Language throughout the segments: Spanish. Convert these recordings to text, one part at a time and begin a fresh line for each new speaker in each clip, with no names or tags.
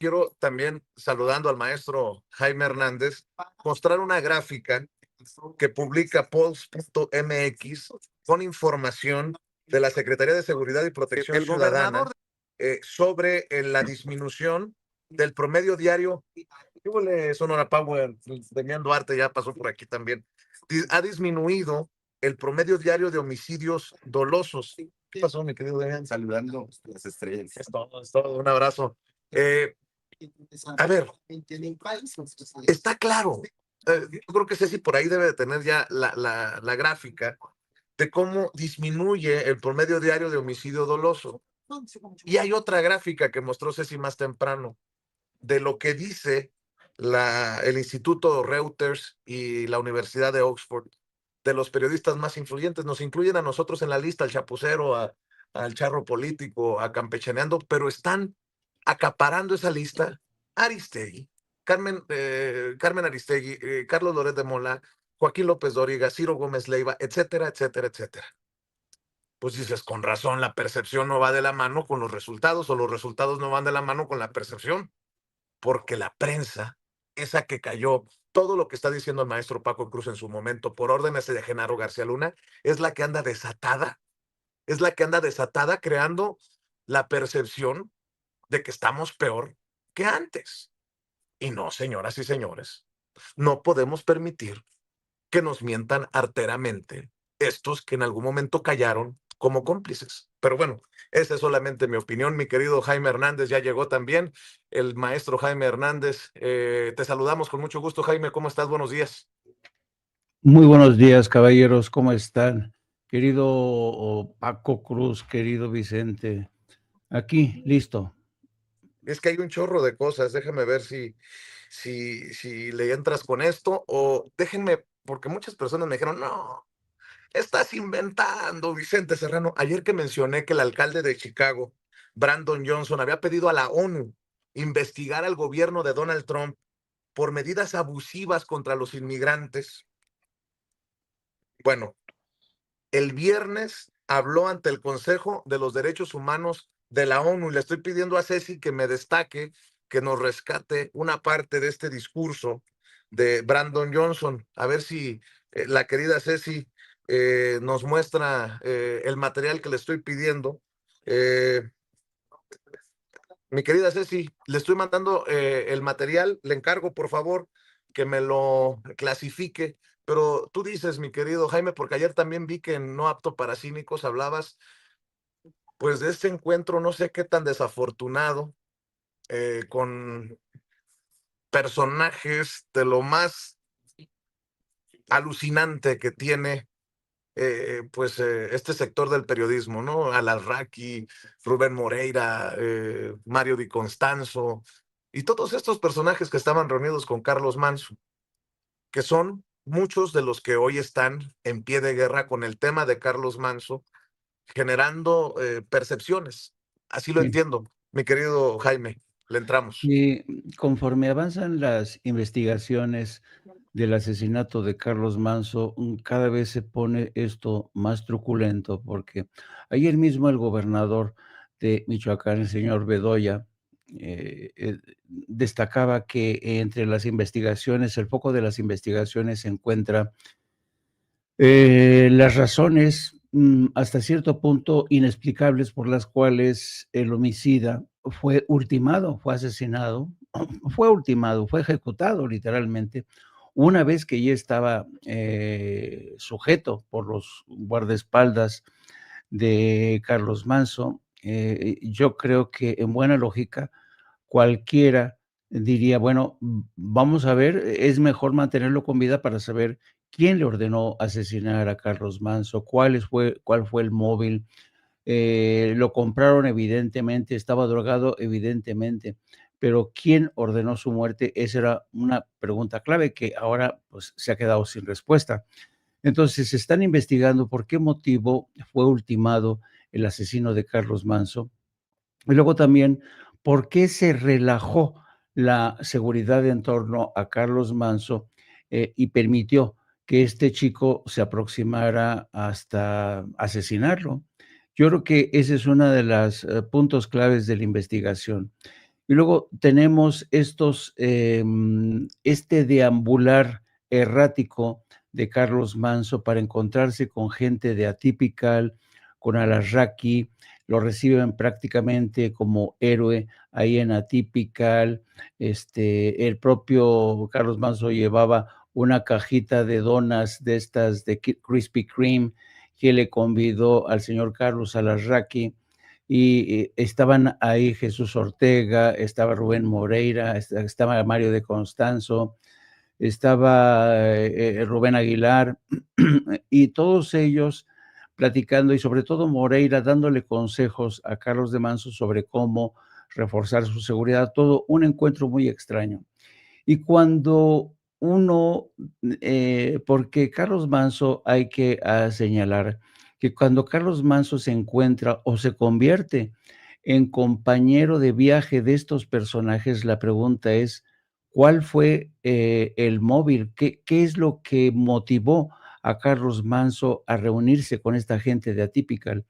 quiero también, saludando al maestro Jaime Hernández, mostrar una gráfica que publica Pulse.mx con información de la Secretaría de Seguridad y Protección Ciudadana sobre la disminución del promedio diario. ¿Qué huele, Sonora Power? Demián Duarte ya pasó por aquí también. Ha disminuido el promedio diario de homicidios dolosos. ¿Qué pasó, mi querido Demián?
Saludando las estrellas.
Es todo. Un abrazo. A ver, está claro. Yo creo que Ceci por ahí debe de tener ya la gráfica de cómo disminuye el promedio diario de homicidio doloso. Y hay otra gráfica que mostró Ceci más temprano de lo que dice el Instituto Reuters y la Universidad de Oxford, de los periodistas más influyentes. Nos incluyen a nosotros en la lista, al Chapucero, al Charro Político, a Campechaneando, pero están acaparando esa lista Aristegui, Carmen Aristegui, Carlos Loret de Mola, Joaquín López Dóriga, Ciro Gómez Leiva, etcétera, etcétera, etcétera. Pues dices, con razón, la percepción no va de la mano con los resultados, o los resultados no van de la mano con la percepción, porque la prensa, esa que cayó, todo lo que está diciendo el maestro Paco Cruz en su momento, por órdenes de Genaro García Luna, es la que anda desatada, creando la percepción de que estamos peor que antes. Y no, señoras y señores, no podemos permitir que nos mientan arteramente estos que en algún momento callaron como cómplices. Pero bueno, esa es solamente mi opinión. Mi querido Jaime Hernández ya llegó también, el maestro Jaime Hernández. Te saludamos con mucho gusto, Jaime. ¿Cómo estás? Buenos días.
Muy buenos días, caballeros. ¿Cómo están? Querido Paco Cruz, querido Vicente. Aquí, listo.
Es que hay un chorro de cosas. Déjame ver si le entras con esto, o déjenme, porque muchas personas me dijeron, no, estás inventando, Vicente Serrano. Ayer que mencioné que el alcalde de Chicago, Brandon Johnson, había pedido a la ONU investigar al gobierno de Donald Trump por medidas abusivas contra los inmigrantes. Bueno, el viernes habló ante el Consejo de los Derechos Humanos de la ONU y le estoy pidiendo a Ceci que me destaque, que nos rescate una parte de este discurso de Brandon Johnson. A ver si la querida Ceci nos muestra el material que le estoy pidiendo. Mi querida Ceci, le estoy mandando el material, le encargo por favor que me lo clasifique, pero tú dices, mi querido Jaime, porque ayer también vi que en No Apto para Cínicos hablabas pues de este encuentro, no sé qué tan desafortunado, con personajes de lo más alucinante que tiene este sector del periodismo, ¿no? Alarraqui, Rubén Moreira, Mario Di Constanzo, y todos estos personajes que estaban reunidos con Carlos Manso, que son muchos de los que hoy están en pie de guerra con el tema de Carlos Manso, generando percepciones. Así lo
Sí.
entiendo, mi querido Jaime, le entramos.
Y conforme avanzan las investigaciones del asesinato de Carlos Manso, cada vez se pone esto más truculento, porque ayer mismo el gobernador de Michoacán, el señor Bedoya, destacaba que entre las investigaciones, el foco de las investigaciones se encuentra las razones hasta cierto punto inexplicables por las cuales el homicida fue ultimado, fue asesinado, fue ejecutado literalmente, una vez que ya estaba sujeto por los guardaespaldas de Carlos Manso. Yo creo que en buena lógica cualquiera diría, bueno, vamos a ver, es mejor mantenerlo con vida para saber quién le ordenó asesinar a Carlos Manso, cuál fue el móvil. Lo compraron evidentemente, estaba drogado evidentemente, pero ¿quién ordenó su muerte? Esa era una pregunta clave que ahora pues, se ha quedado sin respuesta. Entonces, se están investigando por qué motivo fue ultimado el asesino de Carlos Manso. Y luego también, ¿por qué se relajó la seguridad en torno a Carlos Manso y permitió que este chico se aproximara hasta asesinarlo? Yo creo que ese es uno de los puntos claves de la investigación. Y luego tenemos este deambular errático de Carlos Manso para encontrarse con gente de Atypical, con Alarraqui, lo reciben prácticamente como héroe ahí en Atypical. El propio Carlos Manso llevaba una cajita de donas de estas de Krispy Kreme que le convidó al señor Carlos Alarraqui, y estaban ahí Jesús Ortega, estaba Rubén Moreira, estaba Mario de Constanzo, estaba Rubén Aguilar, y todos ellos platicando, y sobre todo Moreira dándole consejos a Carlos de Manso sobre cómo reforzar su seguridad, todo un encuentro muy extraño. Y cuando uno, porque Carlos Manso hay que señalar que cuando Carlos Manso se encuentra o se convierte en compañero de viaje de estos personajes, la pregunta es, ¿cuál fue el móvil? ¿Qué es lo que motivó a Carlos Manso a reunirse con esta gente de Atypical?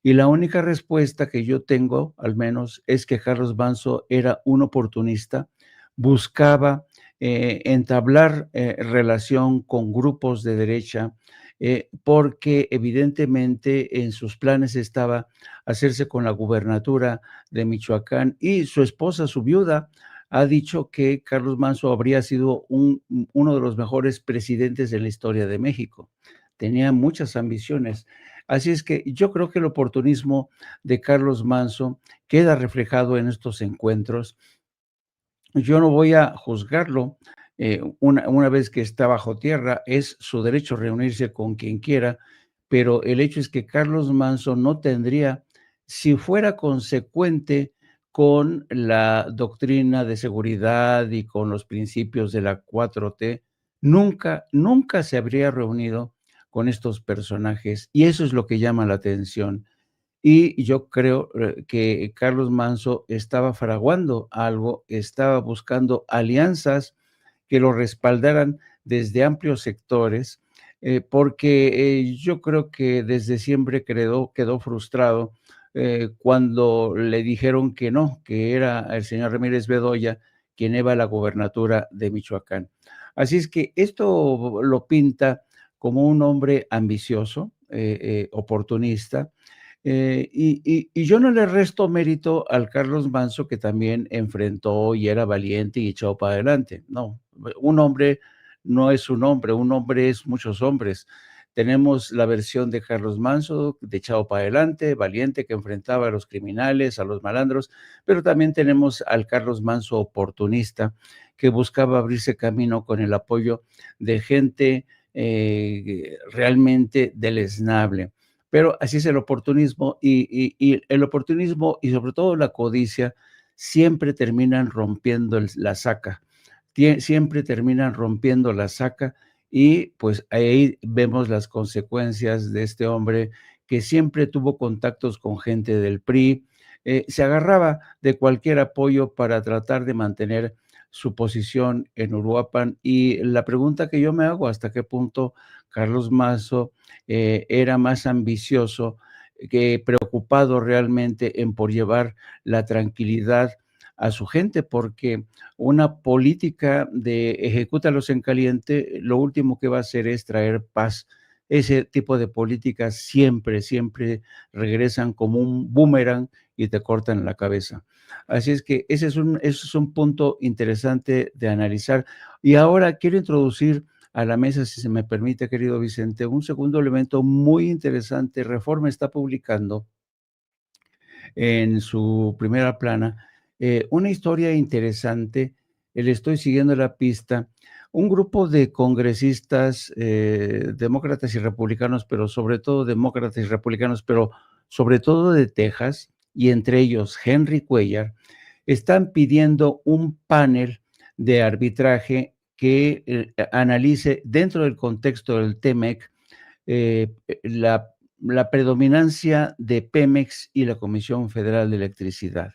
Y la única respuesta que yo tengo, al menos, es que Carlos Manso era un oportunista, buscaba entablar relación con grupos de derecha, porque evidentemente en sus planes estaba hacerse con la gubernatura de Michoacán, y su esposa, su viuda, ha dicho que Carlos Manso habría sido uno de los mejores presidentes en la historia de México. Tenía muchas ambiciones. Así es que yo creo que el oportunismo de Carlos Manso queda reflejado en estos encuentros. Yo no voy a juzgarlo, una vez que está bajo tierra, es su derecho reunirse con quien quiera, pero el hecho es que Carlos Manso no tendría, si fuera consecuente con la doctrina de seguridad y con los principios de la 4T, nunca se habría reunido con estos personajes, y eso es lo que llama la atención. Y yo creo que Carlos Manso estaba fraguando algo, estaba buscando alianzas que lo respaldaran desde amplios sectores, porque yo creo que desde siempre quedó frustrado cuando le dijeron que no, que era el señor Ramírez Bedoya quien iba a la gobernatura de Michoacán. Así es que esto lo pinta como un hombre ambicioso, oportunista, y yo no le resto mérito al Carlos Manso, que también enfrentó y era valiente y echó para adelante. No, un hombre no es un hombre es muchos hombres. Tenemos la versión de Carlos Manso, de echado para adelante, valiente, que enfrentaba a los criminales, a los malandros, pero también tenemos al Carlos Manso oportunista, que buscaba abrirse camino con el apoyo de gente realmente deleznable. Pero así es el oportunismo, y el oportunismo y sobre todo la codicia siempre terminan rompiendo la saca, siempre terminan rompiendo la saca, y pues ahí vemos las consecuencias de este hombre que siempre tuvo contactos con gente del PRI, se agarraba de cualquier apoyo para tratar de mantener su posición en Uruapan. Y la pregunta que yo me hago, ¿hasta qué punto Carlos Mazo era más ambicioso que preocupado realmente en por llevar la tranquilidad a su gente? Porque una política de ejecútalos en caliente, lo último que va a hacer es traer paz. Ese tipo de políticas siempre regresan como un boomerang y te cortan la cabeza. Así es que ese es un punto interesante de analizar. Y ahora quiero introducir a la mesa, si se me permite, querido Vicente, un segundo elemento muy interesante. Reforma está publicando en su primera plana una historia interesante. Le estoy siguiendo la pista. Un grupo de congresistas, demócratas y republicanos, pero sobre todo demócratas y republicanos, pero sobre todo de Texas, y entre ellos Henry Cuellar, están pidiendo un panel de arbitraje que analice dentro del contexto del TEMEC eh, la predominancia de Pemex y la Comisión Federal de Electricidad.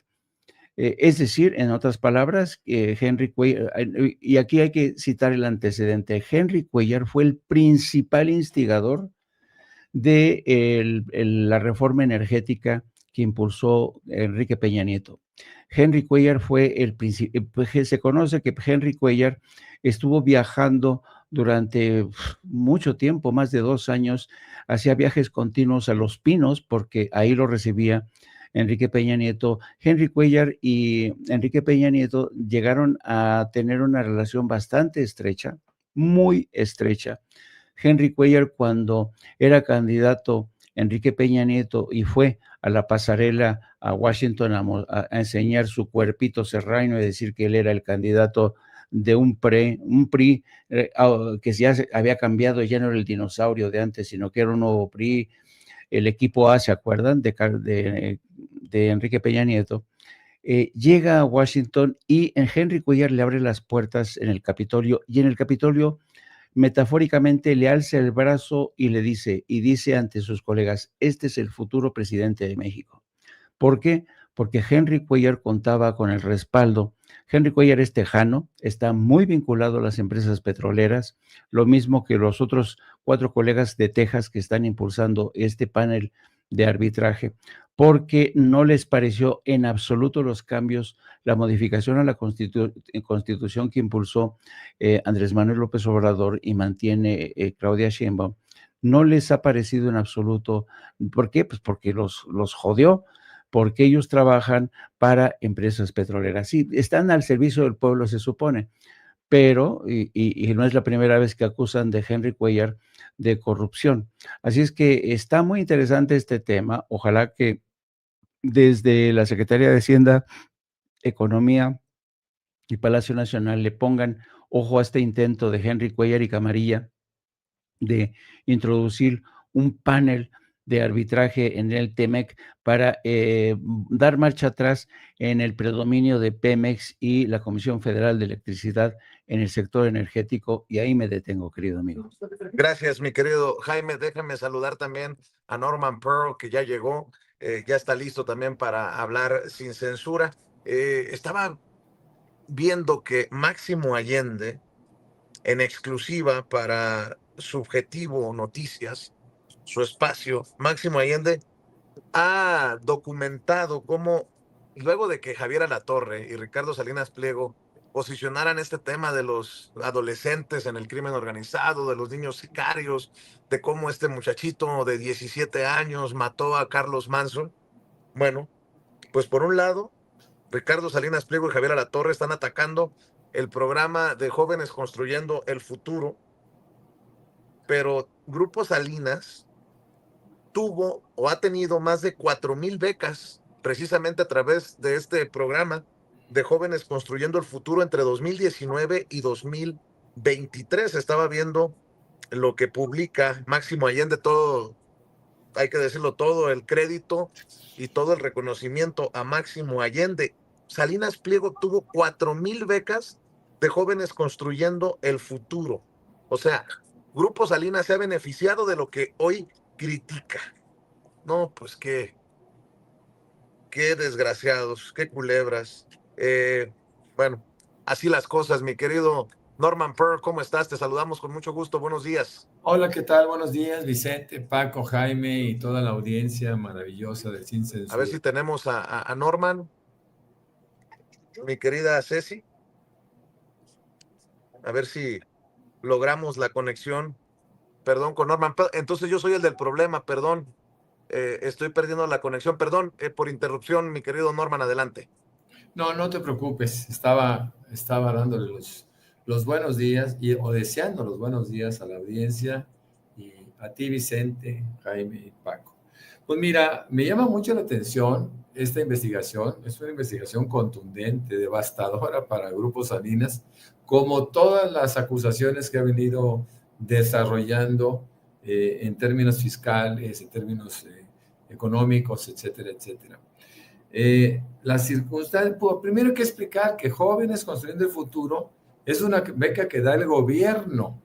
Es decir, en otras palabras, Henry Cuellar, y aquí hay que citar el antecedente, Henry Cuellar fue el principal instigador de la reforma energética que impulsó Enrique Peña Nieto. Henry Cuellar fue se conoce que Henry Cuellar estuvo viajando durante mucho tiempo, más de 2 años, hacía viajes continuos a Los Pinos, porque ahí lo recibía Enrique Peña Nieto. Henry Cuellar y Enrique Peña Nieto llegaron a tener una relación bastante estrecha, muy estrecha. Henry Cuellar, cuando era candidato Enrique Peña Nieto y fue a la pasarela a Washington a enseñar su cuerpito serrano y decir que él era el candidato de un PRI que ya había cambiado, ya no era el dinosaurio de antes, sino que era un nuevo PRI, el equipo A, ¿se acuerdan? De Enrique Peña Nieto. Llega a Washington y Henry Cuellar le abre las puertas en el Capitolio, y en el Capitolio metafóricamente le alza el brazo y dice ante sus colegas: este es el futuro presidente de México. ¿Por qué? Porque Henry Cuellar contaba con el respaldo. Henry Cuellar es tejano, está muy vinculado a las empresas petroleras, lo mismo que los otros 4 colegas de Texas que están impulsando este panel de arbitraje, porque no les pareció en absoluto los cambios, la modificación a la Constitución que impulsó Andrés Manuel López Obrador y mantiene Claudia Sheinbaum. No les ha parecido en absoluto. ¿Por qué? Pues porque los jodió, porque ellos trabajan para empresas petroleras. Sí, están al servicio del pueblo, se supone, pero, y no es la primera vez que acusan de Henry Cuellar de corrupción. Así es que está muy interesante este tema. Ojalá que desde la Secretaría de Hacienda, Economía y Palacio Nacional le pongan ojo a este intento de Henry Cuellar y Camarilla de introducir un panel de arbitraje en el TEMEC para dar marcha atrás en el predominio de Pemex y la Comisión Federal de Electricidad en el sector energético. Y ahí me detengo, querido amigo.
Gracias, mi querido Jaime. Déjame saludar también a Norman Pearl, que ya llegó, ya está listo también para hablar sin censura. Estaba viendo que Máximo Allende, en exclusiva para Subjetivo Noticias, su espacio, Máximo Allende ha documentado cómo, luego de que Javier Alatorre y Ricardo Salinas Pliego posicionaran este tema de los adolescentes en el crimen organizado, de los niños sicarios, de cómo este muchachito de 17 años mató a Carlos Manson. Bueno, pues por un lado, Ricardo Salinas Pliego y Javier Alatorre están atacando el programa de Jóvenes Construyendo el Futuro, pero Grupo Salinas tuvo o ha tenido más de 4,000 becas precisamente a través de este programa de Jóvenes Construyendo el Futuro entre 2019 y 2023. Estaba viendo lo que publica Máximo Allende, todo, hay que decirlo, todo el crédito y todo el reconocimiento a Máximo Allende. Salinas Pliego tuvo 4,000 becas de Jóvenes Construyendo el Futuro. O sea, Grupo Salinas se ha beneficiado de lo que hoy critica. No, pues qué desgraciados, qué culebras. Bueno, así las cosas, mi querido Norman Pearl, ¿cómo estás? Te saludamos con mucho gusto, buenos días.
Hola, ¿qué tal? Buenos días, Vicente, Paco, Jaime y toda la audiencia maravillosa de Sin Censura.
A ver si tenemos a Norman, mi querida Ceci. A ver si logramos la conexión. Perdón, con Norman. Entonces yo soy el del problema, perdón. Estoy perdiendo la conexión. Perdón por interrupción, mi querido Norman, adelante.
No, no te preocupes. Estaba dándole los buenos días o deseando los buenos días a la audiencia y a ti, Vicente, Jaime y Paco. Pues mira, me llama mucho la atención esta investigación. Es una investigación contundente, devastadora para el Grupo Salinas, como todas las acusaciones que ha venido desarrollando en términos fiscales, en términos económicos, etcétera, etcétera. La circunstancia, primero hay que explicar que Jóvenes Construyendo el Futuro es una beca que da el gobierno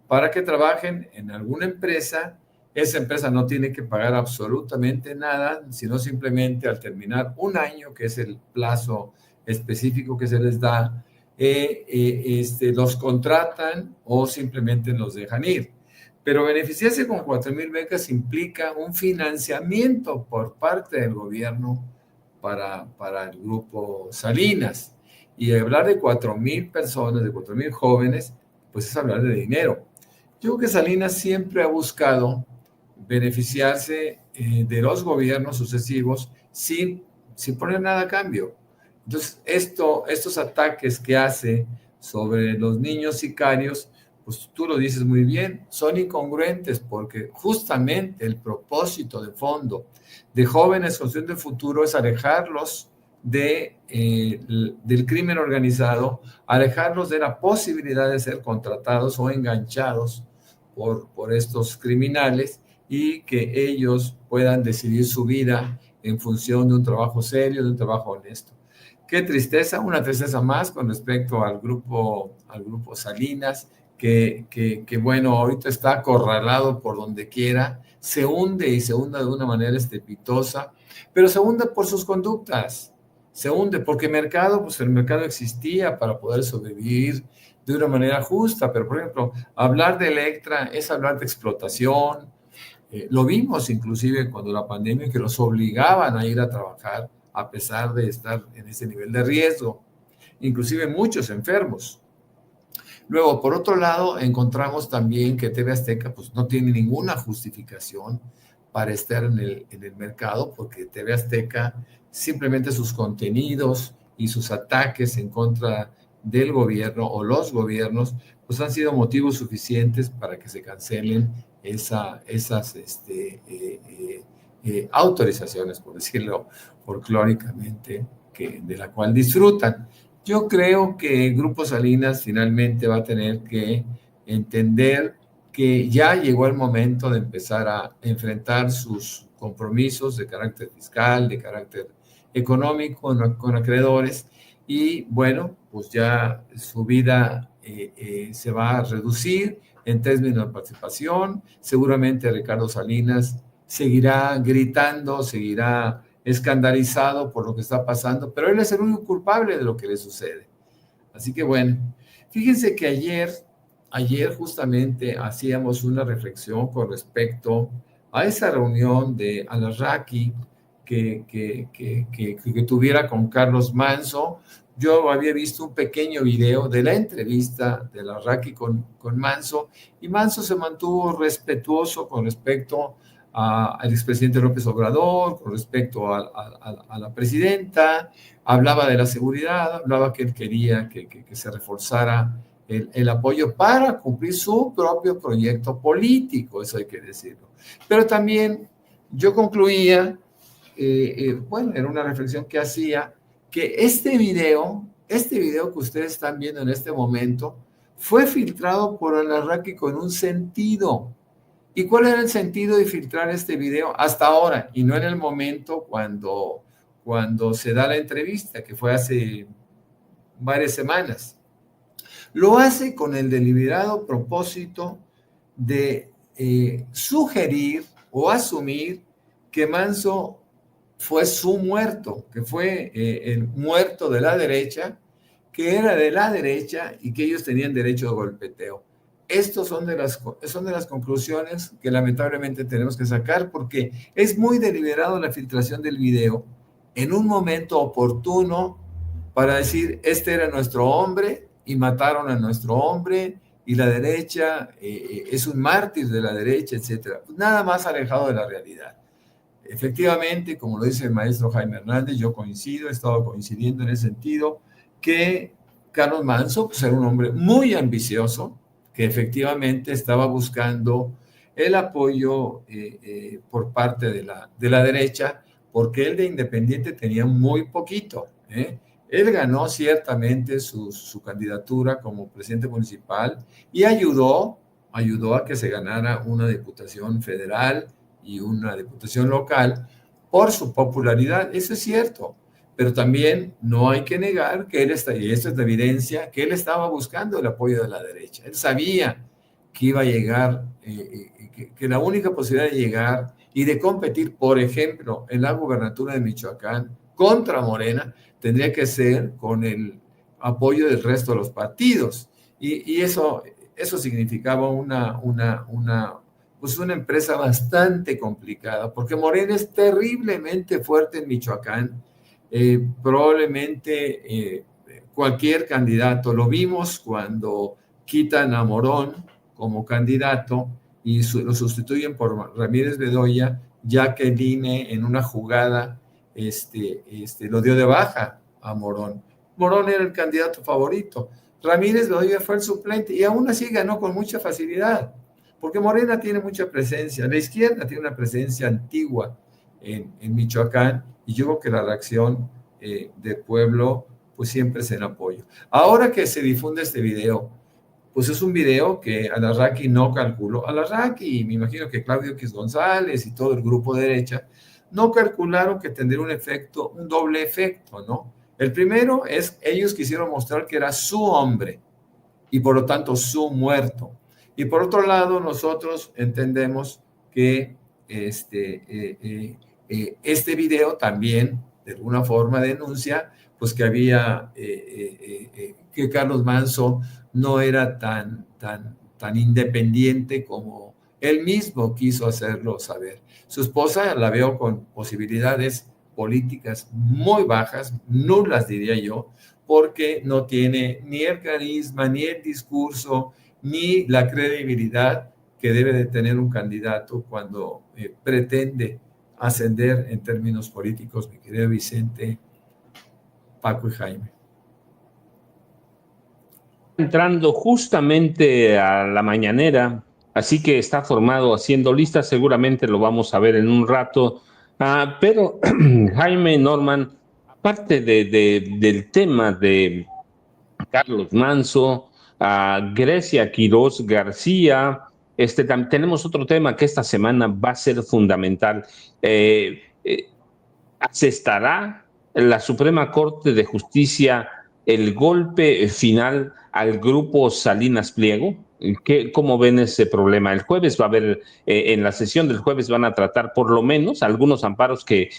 para que trabajen en alguna empresa. Esa empresa no tiene que pagar absolutamente nada, sino simplemente al terminar un año, que es el plazo específico que se les da, los contratan o simplemente los dejan ir. Pero beneficiarse con 4,000 becas implica un financiamiento por parte del gobierno para el grupo Salinas. Y hablar de 4,000 personas, de 4,000 jóvenes, pues es hablar de dinero. Yo creo que Salinas siempre ha buscado beneficiarse de los gobiernos sucesivos sin poner nada a cambio. Entonces, estos ataques que hace sobre los niños sicarios, pues tú lo dices muy bien, son incongruentes porque justamente el propósito de fondo de Jóvenes Construyendo el Futuro es alejarlos del crimen organizado, alejarlos de la posibilidad de ser contratados o enganchados por estos criminales y que ellos puedan decidir su vida en función de un trabajo serio, de un trabajo honesto. Qué tristeza, una tristeza más con respecto al grupo Salinas, que bueno, ahorita está acorralado por donde quiera, se hunde y se hunde de una manera estrepitosa, pero se hunde por sus conductas, se hunde porque el mercado existía para poder sobrevivir de una manera justa, pero por ejemplo, hablar de Electra es hablar de explotación. Lo vimos inclusive cuando la pandemia, que los obligaban a ir a trabajar a pesar de estar en ese nivel de riesgo, inclusive muchos enfermos. Luego, por otro lado, encontramos también que TV Azteca pues, no tiene ninguna justificación para estar en el mercado, porque TV Azteca simplemente sus contenidos y sus ataques en contra del gobierno o los gobiernos pues han sido motivos suficientes para que se cancelen esas autorizaciones, por decirlo folclóricamente, de la cual disfrutan. Yo creo que el Grupo Salinas finalmente va a tener que entender que ya llegó el momento de empezar a enfrentar sus compromisos de carácter fiscal, de carácter económico con acreedores, y bueno, pues ya su vida se va a reducir en términos de participación. Seguramente Ricardo Salinas seguirá gritando, seguirá escandalizado por lo que está pasando, pero él es el único culpable de lo que le sucede. Así que bueno, fíjense que ayer justamente hacíamos una reflexión con respecto a esa reunión de Alarraqui que tuviera con Carlos Manso. Yo había visto un pequeño video de la entrevista de Alarraqui con Manso, y Manso se mantuvo respetuoso con respecto al expresidente López Obrador, con respecto a la presidenta, hablaba de la seguridad, hablaba que él quería que se reforzara el apoyo para cumplir su propio proyecto político, eso hay que decirlo. Pero también yo concluía, bueno, era una reflexión que hacía, que este video que ustedes están viendo en este momento fue filtrado por Alarraqui con un sentido. ¿Y cuál era el sentido de filtrar este video hasta ahora y no en el momento cuando se da la entrevista, que fue hace varias semanas? Lo hace con el deliberado propósito de sugerir o asumir que Manso fue su muerto, que fue el muerto de la derecha, que era de la derecha y que ellos tenían derecho de golpeteo. Estos son de las conclusiones que lamentablemente tenemos que sacar, porque es muy deliberado la filtración del video en un momento oportuno para decir, este era nuestro hombre y mataron a nuestro hombre y la derecha es un mártir de la derecha, etc. Nada más alejado de la realidad. Efectivamente, como lo dice el maestro Jaime Hernández, yo coincido, he estado coincidiendo en ese sentido, que Carlos Manso pues, era un hombre muy ambicioso, que efectivamente estaba buscando el apoyo por parte de la derecha, porque él de independiente tenía muy poquito. Él ganó ciertamente su candidatura como presidente municipal y ayudó a que se ganara una diputación federal y una diputación local por su popularidad. Eso es cierto, pero también no hay que negar que él está, y esto es la evidencia, que él estaba buscando el apoyo de la derecha. Él sabía que iba a llegar, que la única posibilidad de llegar y de competir, por ejemplo, en la gubernatura de Michoacán contra Morena, tendría que ser con el apoyo del resto de los partidos. Y eso significaba una empresa bastante complicada, porque Morena es terriblemente fuerte en Michoacán, Probablemente cualquier candidato, lo vimos cuando quitan a Morón como candidato y lo sustituyen por Ramírez Bedoya, ya que el INE en una jugada lo dio de baja a Morón. Morón era el candidato favorito. Ramírez Bedoya fue el suplente y aún así ganó con mucha facilidad, porque Morena tiene mucha presencia, la izquierda tiene una presencia antigua en Michoacán, y yo creo que la reacción del pueblo pues siempre es en apoyo. Ahora que se difunde este video, pues es un video que Alarraqui no calculó. Alarraqui, y me imagino que Claudio X González y todo el grupo de derecha no calcularon que tendría un efecto, un doble efecto, ¿no? El primero es, ellos quisieron mostrar que era su hombre y por lo tanto su muerto. Y por otro lado, nosotros entendemos que este video también de alguna forma denuncia pues que había que Carlos Manzo no era tan independiente como él mismo quiso hacerlo saber. Su esposa la veo con posibilidades políticas muy bajas, nulas diría yo, porque no tiene ni el carisma, ni el discurso, ni la credibilidad que debe de tener un candidato cuando pretende ascender en términos políticos, mi querido Vicente, Paco y Jaime.
Entrando justamente a la mañanera, así que está formado haciendo listas, seguramente lo vamos a ver en un rato, pero Jaime, Norman, aparte del tema de Carlos Manzo, Grecia Quiroz García, tenemos otro tema que esta semana va a ser fundamental. ¿Asestará la Suprema Corte de Justicia el golpe final al grupo Salinas Pliego? ¿Cómo ven ese problema? El jueves va a haber, en la sesión del jueves van a tratar por lo menos algunos amparos que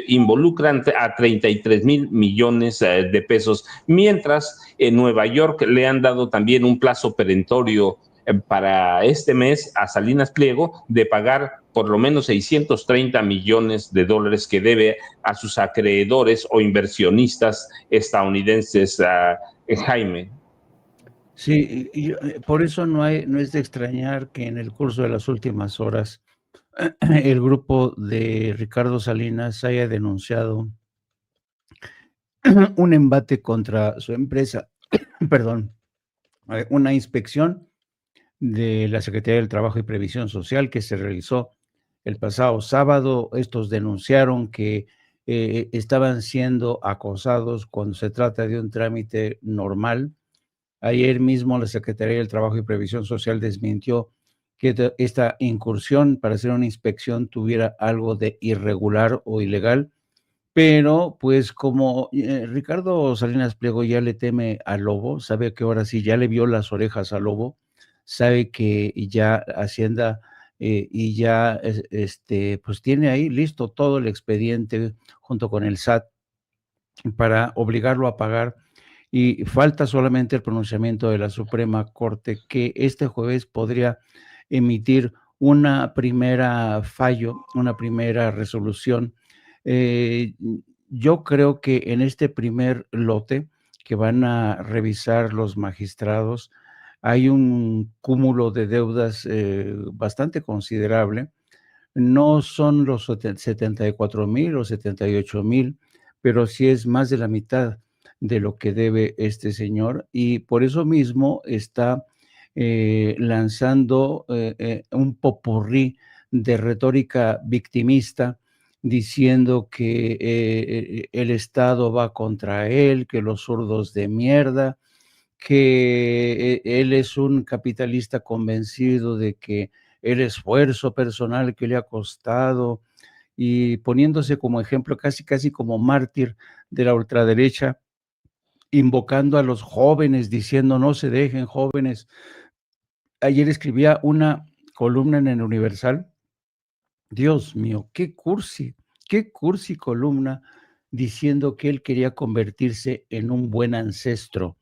involucran a 33,000 millones de pesos, mientras en Nueva York le han dado también un plazo perentorio para este mes a Salinas Pliego de pagar por lo menos 630 millones de dólares que debe a sus acreedores o inversionistas estadounidenses, Jaime.
Sí, por eso no es de extrañar que en el curso de las últimas horas el grupo de Ricardo Salinas haya denunciado un embate contra su empresa, perdón, una inspección de la Secretaría del Trabajo y Previsión Social que se realizó el pasado sábado. Estos denunciaron que estaban siendo acosados cuando se trata de un trámite normal. Ayer mismo la Secretaría del Trabajo y Previsión Social desmintió que esta incursión para hacer una inspección tuviera algo de irregular o ilegal, pero pues como Ricardo Salinas Pliego ya le teme al lobo, sabe que ahora sí ya le vio las orejas al lobo, sabe que ya Hacienda y ya pues tiene ahí listo todo el expediente junto con el SAT para obligarlo a pagar, y falta solamente el pronunciamiento de la Suprema Corte, que este jueves podría emitir una primera fallo, una primera resolución. Yo creo que en este primer lote que van a revisar los magistrados hay un cúmulo de deudas bastante considerable. No son los 74,000 o 78,000, pero sí es más de la mitad de lo que debe este señor, y por eso mismo está lanzando un popurrí de retórica victimista, diciendo que el Estado va contra él, que los zurdos de mierda, que él es un capitalista convencido de que el esfuerzo personal que le ha costado, y poniéndose como ejemplo, casi como mártir de la ultraderecha, invocando a los jóvenes, diciendo no se dejen jóvenes. Ayer escribía una columna en el Universal. Dios mío, qué cursi columna, diciendo que él quería convertirse en un buen ancestro,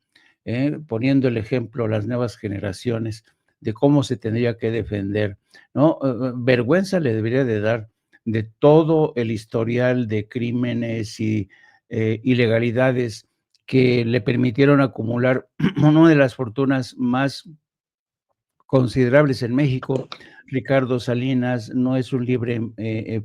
poniendo el ejemplo a las nuevas generaciones de cómo se tendría que defender, ¿no? Vergüenza le debería de dar de todo el historial de crímenes y ilegalidades que le permitieron acumular una de las fortunas más considerables en México. Ricardo Salinas no es un libre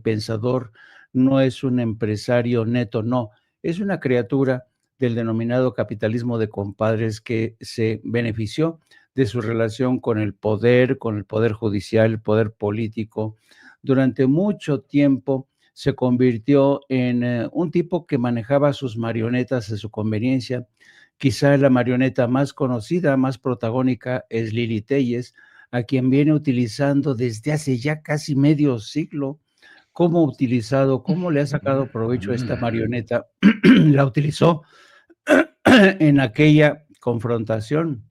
pensador, no es un empresario neto, no, es una criatura del denominado capitalismo de compadres que se benefició de su relación con el poder judicial, el poder político. Durante mucho tiempo se convirtió en un tipo que manejaba sus marionetas a su conveniencia. Quizá la marioneta más conocida, más protagónica, es Lili Téllez, a quien viene utilizando desde hace ya casi medio siglo. ¿Cómo le ha sacado provecho a esta marioneta? La utilizó en aquella confrontación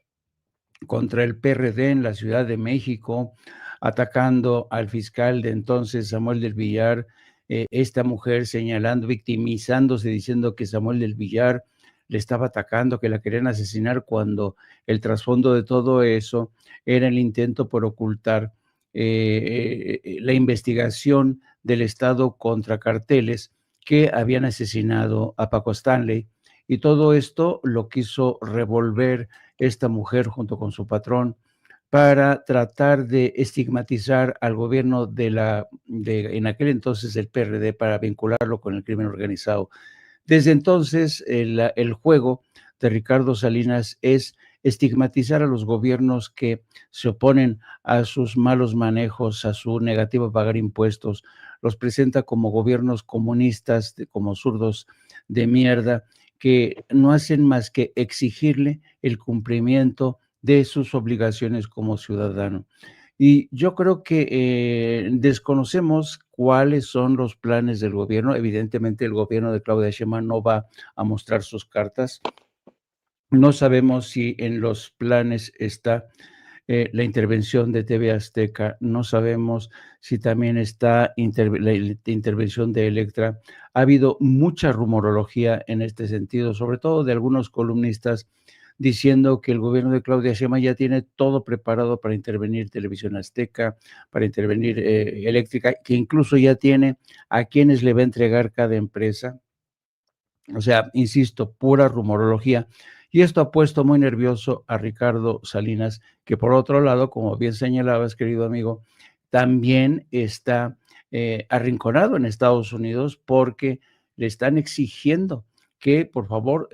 contra el PRD en la Ciudad de México, atacando al fiscal de entonces, Samuel del Villar, esta mujer señalando, victimizándose, diciendo que Samuel del Villar le estaba atacando, que la querían asesinar, cuando el trasfondo de todo eso era el intento por ocultar la investigación del Estado contra carteles que habían asesinado a Paco Stanley. Y todo esto lo quiso revolver esta mujer junto con su patrón para tratar de estigmatizar al gobierno en aquel entonces del PRD, para vincularlo con el crimen organizado. Desde entonces, el juego de Ricardo Salinas es estigmatizar a los gobiernos que se oponen a sus malos manejos, a su negativa a pagar impuestos. Los presenta como gobiernos comunistas, como zurdos de mierda, que no hacen más que exigirle el cumplimiento de sus obligaciones como ciudadano. Y yo creo que desconocemos cuáles son los planes del gobierno. Evidentemente, el gobierno de Claudia Sheinbaum no va a mostrar sus cartas. No sabemos si en los planes está la intervención de TV Azteca, no sabemos si también está la intervención de Electra. Ha habido mucha rumorología en este sentido, sobre todo de algunos columnistas, diciendo que el gobierno de Claudia Sheinbaum ya tiene todo preparado para intervenir Televisión Azteca, para intervenir Eléctrica, que incluso ya tiene a quienes le va a entregar cada empresa. O sea, insisto, pura rumorología. Y esto ha puesto muy nervioso a Ricardo Salinas, que por otro lado, como bien señalabas, querido amigo, también está arrinconado en Estados Unidos, porque le están exigiendo que por favor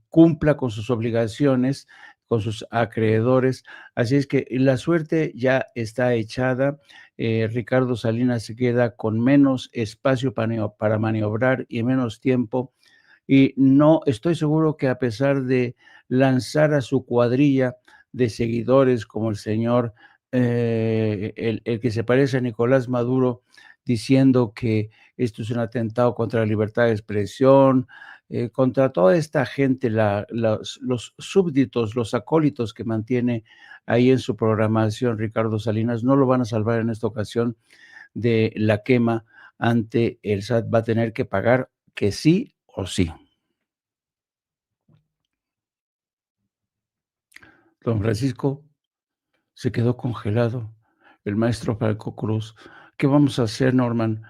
cumpla con sus obligaciones, con sus acreedores. Así es que la suerte ya está echada. Ricardo Salinas se queda con menos espacio para maniobrar y menos tiempo. Y no estoy seguro que, a pesar de lanzar a su cuadrilla de seguidores como el señor, el que se parece a Nicolás Maduro, diciendo que esto es un atentado contra la libertad de expresión, contra toda esta gente, los súbditos, los acólitos que mantiene ahí en su programación Ricardo Salinas, no lo van a salvar en esta ocasión de la quema ante el SAT. Va a tener que pagar, que sí o sí. Don Francisco se quedó congelado. El maestro Paco Cruz. ¿Qué vamos a hacer, Norman?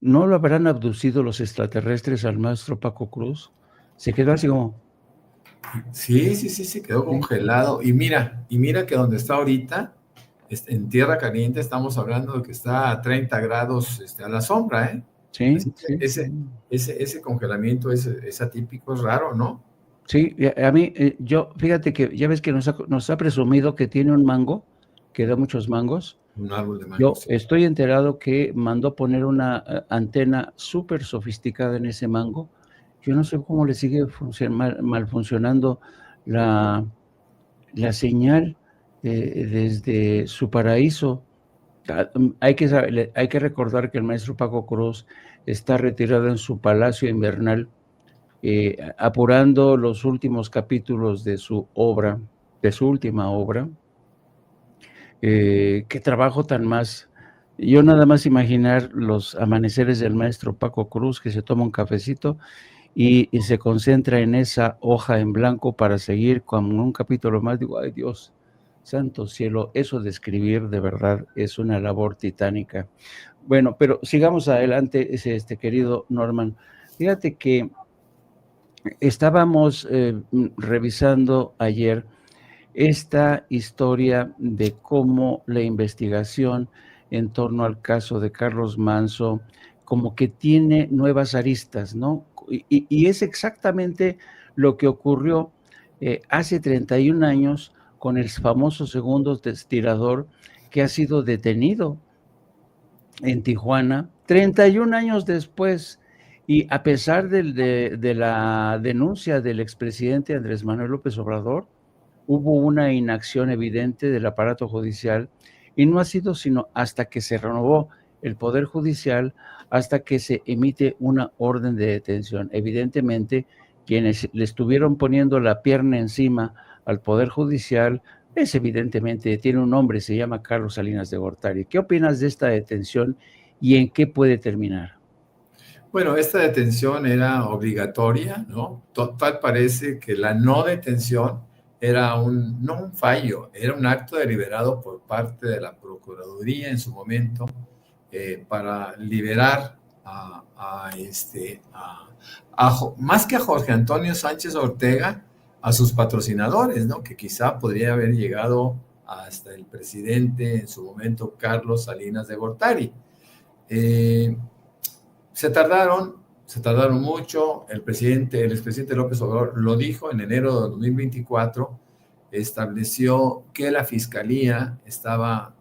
¿No lo habrán abducido los extraterrestres al maestro Paco Cruz? Se quedó así como...
Sí, se quedó congelado. Y mira que donde está ahorita, en tierra caliente, estamos hablando de que está a 30 grados a la sombra, ¿eh?
Sí,
ese congelamiento es atípico, es raro, ¿no?
Sí, a mí, fíjate que ya ves que nos ha presumido que tiene un mango, que da muchos mangos.
Un árbol de mango.
Yo
sí.
estoy enterado que mandó poner una antena súper sofisticada en ese mango. Yo no sé cómo le sigue mal funcionando la señal desde su paraíso. Hay que recordar que el maestro Paco Cruz está retirado en su palacio invernal, apurando los últimos capítulos de su obra, de su última obra. Qué trabajo tan más. Yo nada más imaginar los amaneceres del maestro Paco Cruz, que se toma un cafecito y se concentra en esa hoja en blanco para seguir con un capítulo más. Digo, ay Dios, santo cielo, eso de escribir de verdad es una labor titánica. Bueno, pero sigamos adelante, querido Norman. Fíjate que estábamos revisando ayer esta historia de cómo la investigación en torno al caso de Carlos Manso como que tiene nuevas aristas, ¿no? Y es exactamente lo que ocurrió hace 31 años con el famoso segundo tirador que ha sido detenido en Tijuana, 31 años después, y a pesar de la denuncia del expresidente Andrés Manuel López Obrador, hubo una inacción evidente del aparato judicial y no ha sido sino hasta que se renovó el Poder Judicial, hasta que se emite una orden de detención. Evidentemente, quienes le estuvieron poniendo la pierna encima al Poder Judicial, evidentemente, tiene un nombre, se llama Carlos Salinas de Gortari. ¿Qué opinas de esta detención y en qué puede terminar?
Bueno, esta detención era obligatoria, ¿no? Total parece que la no detención era no un fallo, era un acto deliberado por parte de la Procuraduría en su momento para liberar más que a Jorge Antonio Sánchez Ortega, a sus patrocinadores, ¿no? Que quizá podría haber llegado hasta el presidente en su momento, Carlos Salinas de Gortari. Se tardaron mucho. El expresidente López Obrador lo dijo en enero de 2024, estableció que la Fiscalía estaba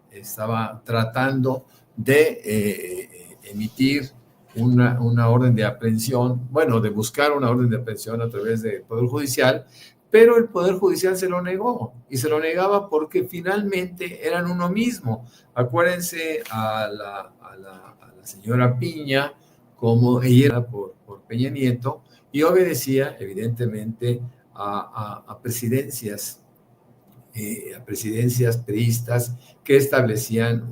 tratando de emitir una orden de aprehensión, bueno, de buscar una orden de aprehensión a través del Poder Judicial, pero el Poder Judicial se lo negó, y se lo negaba porque finalmente eran uno mismo. Acuérdense a la señora Piña, como ella era por Peña Nieto, y obedecía evidentemente a presidencias priistas que establecían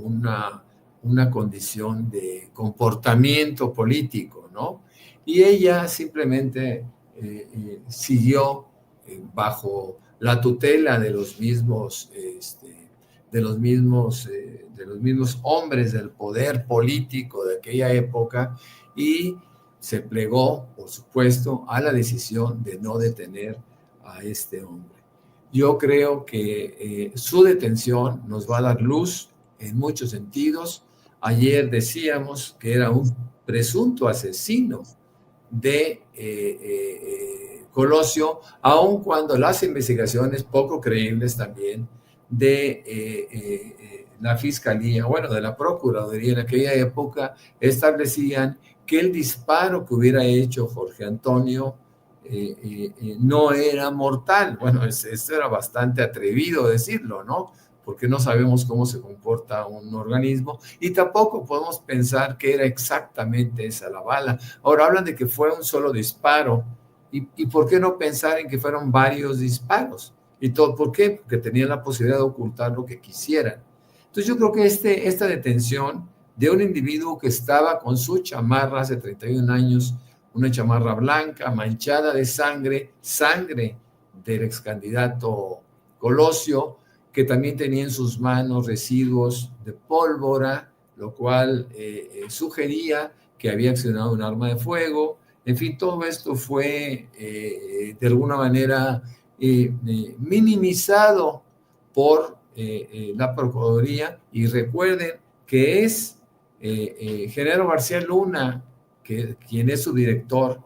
una condición de comportamiento político, ¿no? Y ella simplemente siguió bajo la tutela de los mismos hombres del poder político de aquella época, y se plegó, por supuesto, a la decisión de no detener a este hombre. Yo creo que su detención nos va a dar luz en muchos sentidos. Ayer decíamos que era un presunto asesino de Colosio, aun cuando las investigaciones poco creíbles también de la Fiscalía, bueno, de la Procuraduría en aquella época, establecían que el disparo que hubiera hecho Jorge Antonio no era mortal. Bueno, esto era bastante atrevido decirlo, ¿no? Porque no sabemos cómo se comporta un organismo, y tampoco podemos pensar que era exactamente esa la bala. Ahora hablan de que fue un solo disparo, y ¿por qué no pensar en que fueron varios disparos? ¿Y todo por qué? Porque tenían la posibilidad de ocultar lo que quisieran. Entonces yo creo que esta detención de un individuo que estaba con su chamarra hace 31 años, una chamarra blanca, manchada de sangre del ex candidato Colosio, que también tenía en sus manos residuos de pólvora, lo cual sugería que había accionado un arma de fuego. En fin, todo esto fue de alguna manera minimizado por la Procuraduría, y recuerden que es Genaro García Luna, quien es su director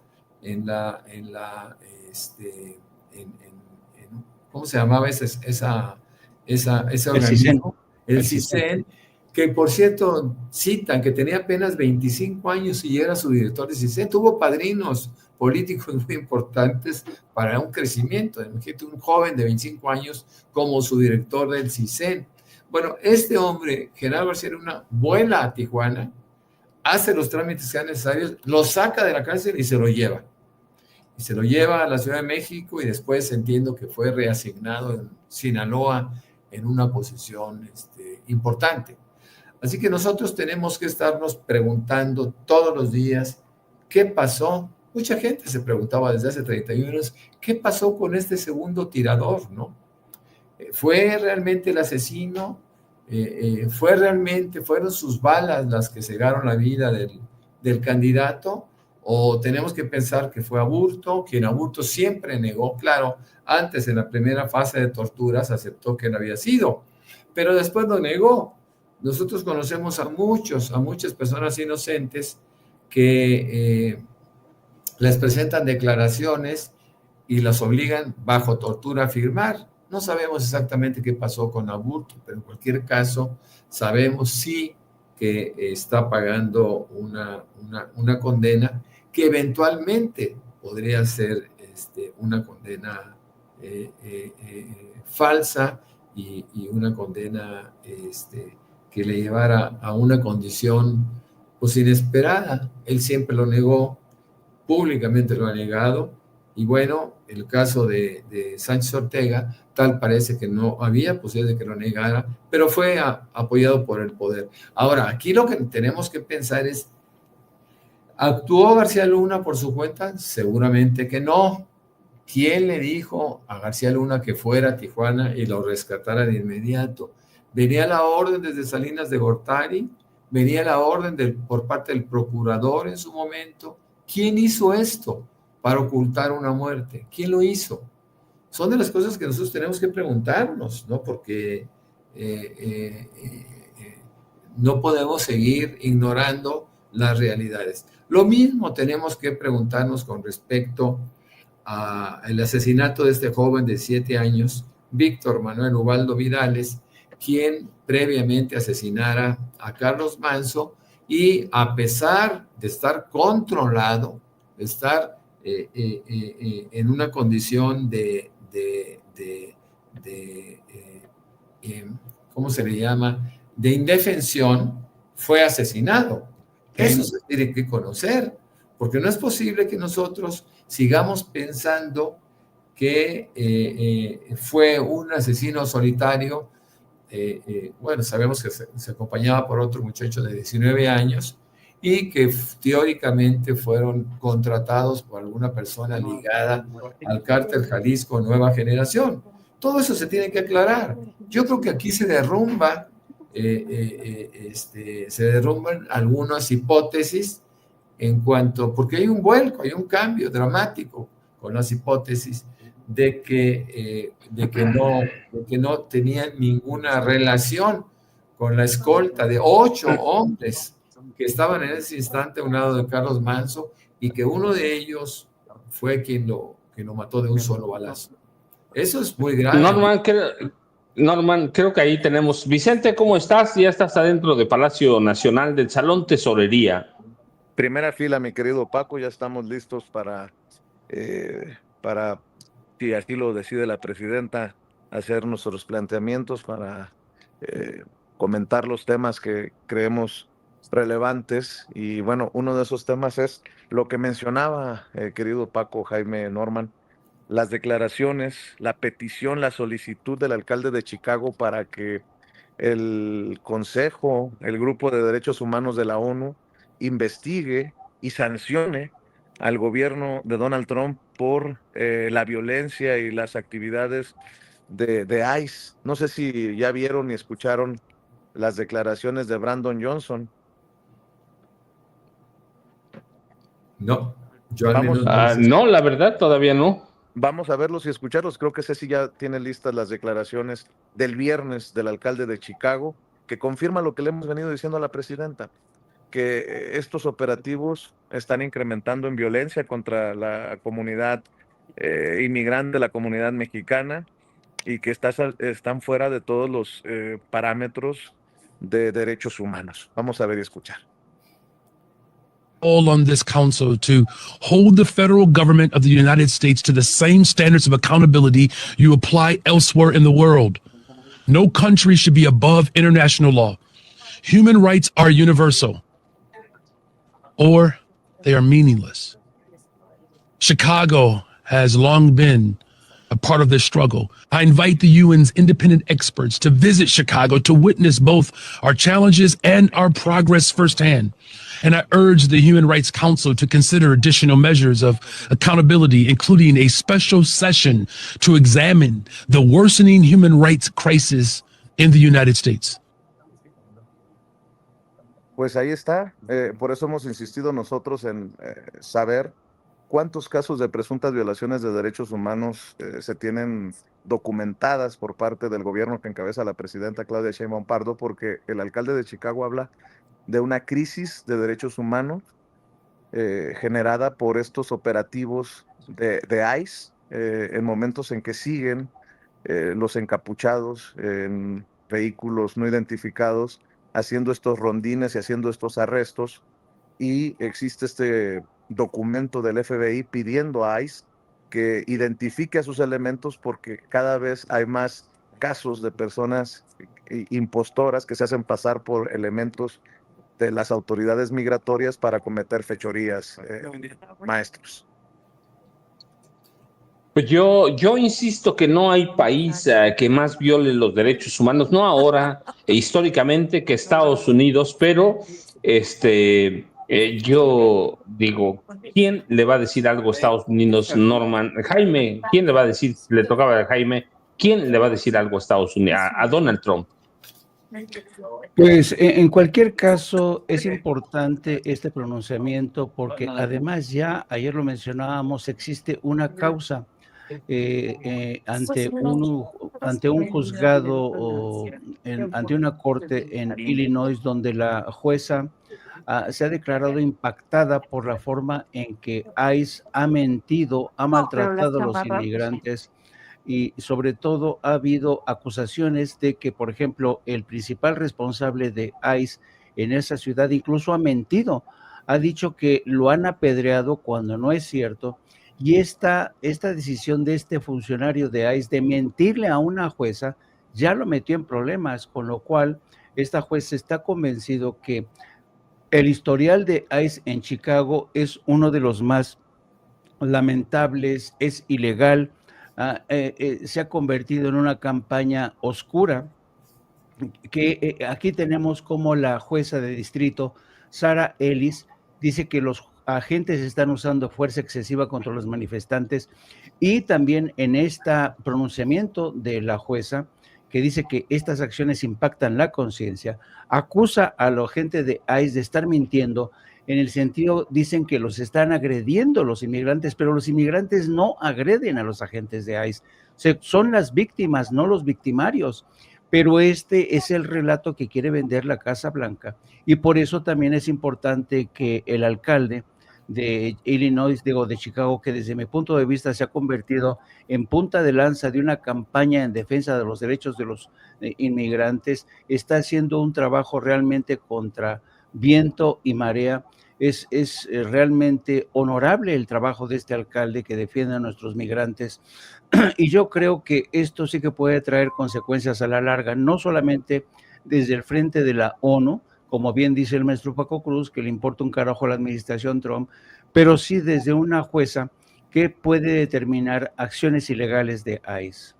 ¿cómo se llamaba ese organismo? El CISEN, que por cierto citan que tenía apenas 25 años y era su director de CISEN. Tuvo padrinos políticos muy importantes para un crecimiento. Imagínate un joven de 25 años como su director del CISEN. Bueno, este hombre, Genaro García Luna, vuela a Tijuana, hace los trámites que sean necesarios, lo saca de la cárcel y se lo lleva. Y se lo lleva a la Ciudad de México, y después entiendo que fue reasignado en Sinaloa en una posición importante. Así que nosotros tenemos que estarnos preguntando todos los días qué pasó. Mucha gente se preguntaba desde hace 31 años, ¿qué pasó con este segundo tirador, no? ¿Fue realmente el asesino? ¿Fueron sus balas las que cegaron la vida del candidato? ¿O tenemos que pensar que fue Aburto, quien Aburto siempre negó? Claro, antes en la primera fase de torturas aceptó que no había sido, pero después lo negó. Nosotros conocemos a muchas personas inocentes que les presentan declaraciones y las obligan bajo tortura a firmar. No sabemos exactamente qué pasó con Aburto, pero en cualquier caso sabemos sí que está pagando una condena que eventualmente podría ser una condena falsa y una condena que le llevara a una condición pues inesperada. Él siempre lo negó, públicamente lo ha negado, y bueno, el caso de Sánchez Ortega, tal parece que no había posibilidad de que lo negara, pero fue apoyado por el poder. Ahora, aquí lo que tenemos que pensar es, ¿actuó García Luna por su cuenta? Seguramente que no. ¿Quién le dijo a García Luna que fuera a Tijuana y lo rescatara de inmediato? Venía la orden desde Salinas de Gortari, venía la orden por parte del procurador en su momento. ¿Quién hizo esto para ocultar una muerte? ¿Quién lo hizo? Son de las cosas que nosotros tenemos que preguntarnos, ¿no? Porque no podemos seguir ignorando las realidades. Lo mismo tenemos que preguntarnos con respecto al asesinato de este joven de 7 años, Víctor Manuel Ubaldo Vidales, quien previamente asesinara a Carlos Manzo, y a pesar de estar controlado, de estar en una condición ¿cómo se le llama?, de indefensión, fue asesinado. Eso se tiene que conocer, porque no es posible que nosotros sigamos pensando que fue un asesino solitario. Bueno, sabemos que se acompañaba por otro muchacho de 19 años y que teóricamente fueron contratados por alguna persona ligada al cártel Jalisco Nueva Generación. Todo eso se tiene que aclarar. Yo creo que aquí se derrumban algunas hipótesis en cuanto, porque hay un vuelco, hay un cambio dramático con las hipótesis de que no tenían ninguna relación con la escolta de 8 hombres que estaban en ese instante a un lado de Carlos Manzo, y que uno de ellos fue quien lo mató de un solo balazo. Eso es muy grave.
Norman, creo que ahí tenemos. Vicente, ¿cómo estás? Ya estás adentro de Palacio Nacional, del Salón Tesorería.
Primera fila, mi querido Paco, ya estamos listos para, si así lo decide la presidenta, hacer nuestros planteamientos para comentar los temas que creemos relevantes. Y bueno, uno de esos temas es lo que mencionaba, querido Paco, Jaime, Norman, las declaraciones, la petición, la solicitud del alcalde de Chicago para que el Consejo, el Grupo de Derechos Humanos de la ONU, investigue y sancione al gobierno de Donald Trump por la violencia y las actividades de ICE. No sé si ya vieron y escucharon las declaraciones de Brandon Johnson.
No, yo al menos
no, la verdad todavía no.
Vamos a verlos y escucharlos. Creo que Ceci ya tiene listas las declaraciones del viernes del alcalde de Chicago, que confirma lo que le hemos venido diciendo a la presidenta, que estos operativos están incrementando en violencia contra la comunidad inmigrante, la comunidad mexicana, y que están fuera de todos los parámetros de derechos humanos. Vamos a ver y escuchar.
All on this council to hold the federal government of the United States to the same standards of accountability you apply elsewhere in the world. No country should be above international law. Human rights are universal, or they are meaningless. Chicago has long been a a part of this struggle. I invite the UN's independent experts to visit Chicago to witness both our challenges and our progress firsthand. And I urge the Human Rights Council to consider additional measures of accountability, including a special session to examine the worsening human rights crisis in the United States.
Pues ahí está, por eso hemos insistido nosotros en saber cuántos casos de presuntas violaciones de derechos humanos se tienen documentadas por parte del gobierno que encabeza la presidenta Claudia Sheinbaum Pardo, porque el alcalde de Chicago habla de una crisis de derechos humanos generada por estos operativos de ICE en momentos en que siguen los encapuchados en vehículos no identificados haciendo estos rondines y haciendo estos arrestos, y existe este documento del FBI pidiendo a ICE que identifique a sus elementos, porque cada vez hay más casos de personas impostoras que se hacen pasar por elementos de las autoridades migratorias para cometer fechorías, maestros.
Pues yo insisto que no hay país que más viole los derechos humanos, no ahora, históricamente, que Estados Unidos, pero yo digo, ¿quién le va a decir algo a Estados Unidos, Norman? Jaime, ¿quién le va a decir, le tocaba a Jaime, quién le va a decir algo a Estados Unidos, a Donald Trump?
Pues en cualquier caso es importante este pronunciamiento porque además ya, ayer lo mencionábamos, existe una causa ante un juzgado o ante una corte en Illinois, donde la jueza se ha declarado impactada por la forma en que ICE ha mentido, ha maltratado a los inmigrantes, y sobre todo ha habido acusaciones de que, por ejemplo, el principal responsable de ICE en esa ciudad incluso ha mentido, ha dicho que lo han apedreado cuando no es cierto. Y esta decisión de este funcionario de ICE de mentirle a una jueza ya lo metió en problemas, con lo cual esta jueza está convencido que el historial de ICE en Chicago es uno de los más lamentables, es ilegal, se ha convertido en una campaña oscura, que aquí tenemos como la jueza de distrito, Sarah Ellis, dice que los agentes están usando fuerza excesiva contra los manifestantes, y también en este pronunciamiento de la jueza, que dice que estas acciones impactan la conciencia, acusa a la gente de ICE de estar mintiendo, en el sentido, dicen que los están agrediendo los inmigrantes, pero los inmigrantes no agreden a los agentes de ICE, son las víctimas, no los victimarios. Pero este es el relato que quiere vender la Casa Blanca, y por eso también es importante que el alcalde de Illinois, de Chicago, que desde mi punto de vista se ha convertido en punta de lanza de una campaña en defensa de los derechos de los inmigrantes, está haciendo un trabajo realmente contra viento y marea. Es realmente honorable el trabajo de este alcalde que defiende a nuestros migrantes, y yo creo que esto sí que puede traer consecuencias a la larga, no solamente desde el frente de la ONU, como bien dice el maestro Paco Cruz, que le importa un carajo a la administración Trump, pero sí desde una jueza que puede determinar acciones ilegales de ICE.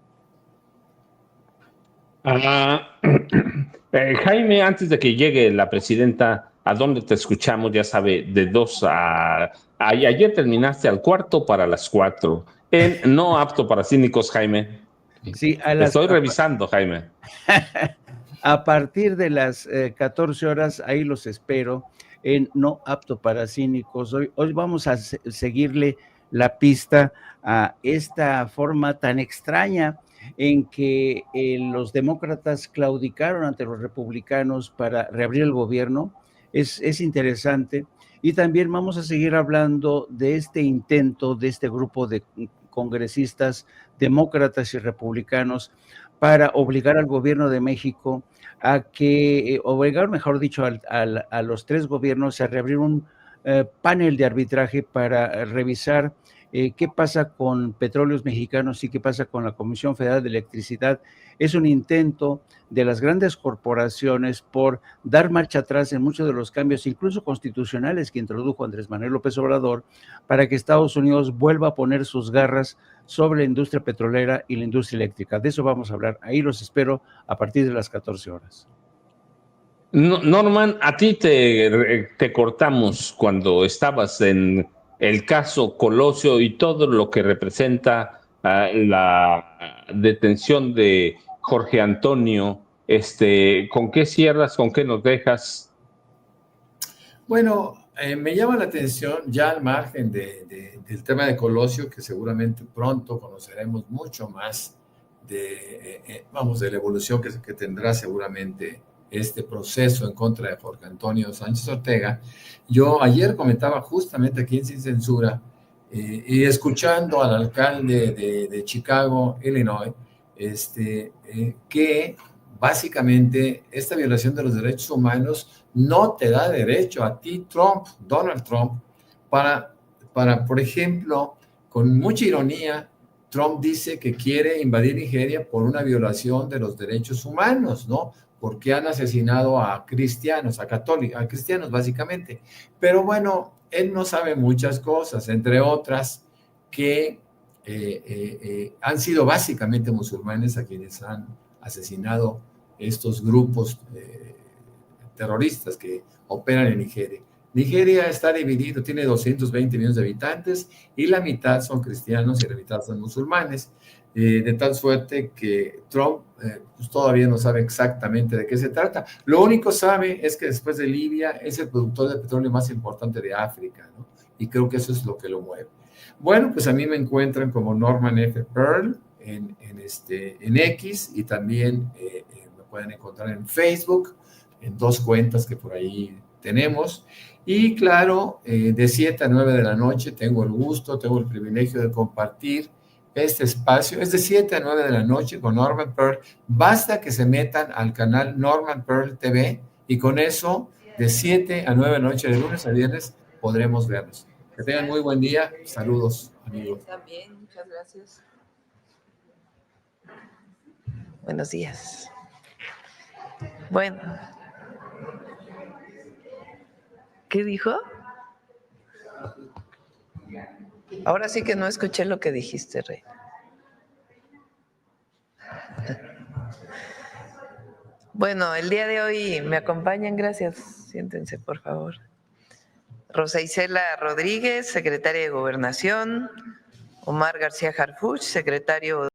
Jaime, antes de que llegue la presidenta, ¿a dónde te escuchamos? Ya sabe, de 2 a... Ayer terminaste al cuarto para las 4. En No Apto para Cínicos, Jaime.
Sí,
Estoy revisando, Jaime.
A partir de las 14 horas, ahí los espero en No Apto para Cínicos. Hoy vamos a seguirle la pista a esta forma tan extraña en que los demócratas claudicaron ante los republicanos para reabrir el gobierno. Es interesante. Y también vamos a seguir hablando de este intento de este grupo de congresistas demócratas y republicanos para obligar al gobierno de México a que, obligar, mejor dicho, a los tres gobiernos a reabrir un panel de arbitraje para revisar ¿Qué pasa con Petróleos Mexicanos y qué pasa con la Comisión Federal de Electricidad? Es un intento de las grandes corporaciones por dar marcha atrás en muchos de los cambios, incluso constitucionales, que introdujo Andrés Manuel López Obrador, para que Estados Unidos vuelva a poner sus garras sobre la industria petrolera y la industria eléctrica. De eso vamos a hablar. Ahí los espero a partir de las 14 horas.
Norman, a ti te cortamos cuando estabas en el caso Colosio y todo lo que representa la detención de Jorge Antonio. ¿Con qué cierras? ¿Con qué nos dejas?
Bueno, me llama la atención, ya al margen del tema de Colosio, que seguramente pronto conoceremos mucho más de la evolución que tendrá seguramente este proceso en contra de Jorge Antonio Sánchez Ortega. Yo ayer comentaba justamente aquí en Sin Censura y escuchando al alcalde de Chicago, Illinois, que básicamente esta violación de los derechos humanos no te da derecho a ti, Donald Trump, para, por ejemplo, con mucha ironía, Trump dice que quiere invadir Nigeria por una violación de los derechos humanos, ¿no? Porque han asesinado a cristianos, a cristianos básicamente. Pero bueno, él no sabe muchas cosas, entre otras que han sido básicamente musulmanes a quienes han asesinado estos grupos terroristas que operan en Nigeria. Nigeria está dividido, tiene 220 millones de habitantes y la mitad son cristianos y la mitad son musulmanes, de tal suerte que Trump pues todavía no sabe exactamente de qué se trata. Lo único sabe es que después de Libia es el productor de petróleo más importante de África, ¿no? Y creo que eso es lo que lo mueve. Bueno, pues a mí me encuentran como Norman F. Pearl en X y también me pueden encontrar en Facebook, en 2 cuentas que por ahí tenemos. Y claro, de 7 a 9 de la noche tengo el privilegio de compartir este espacio. Es de 7 a 9 de la noche con Norman Pearl. Basta que se metan al canal Norman Pearl TV y con eso, de 7 a 9 de la noche, de lunes a viernes, podremos vernos. Que tengan muy buen día. Saludos, amigos.
También, muchas gracias. Buenos días. Bueno. ¿Qué dijo? Ahora sí que no escuché lo que dijiste, Rey. Bueno, el día de hoy me acompañan, gracias, siéntense por favor. Rosa Isela Rodríguez, secretaria de Gobernación, Omar García Harfuch, secretario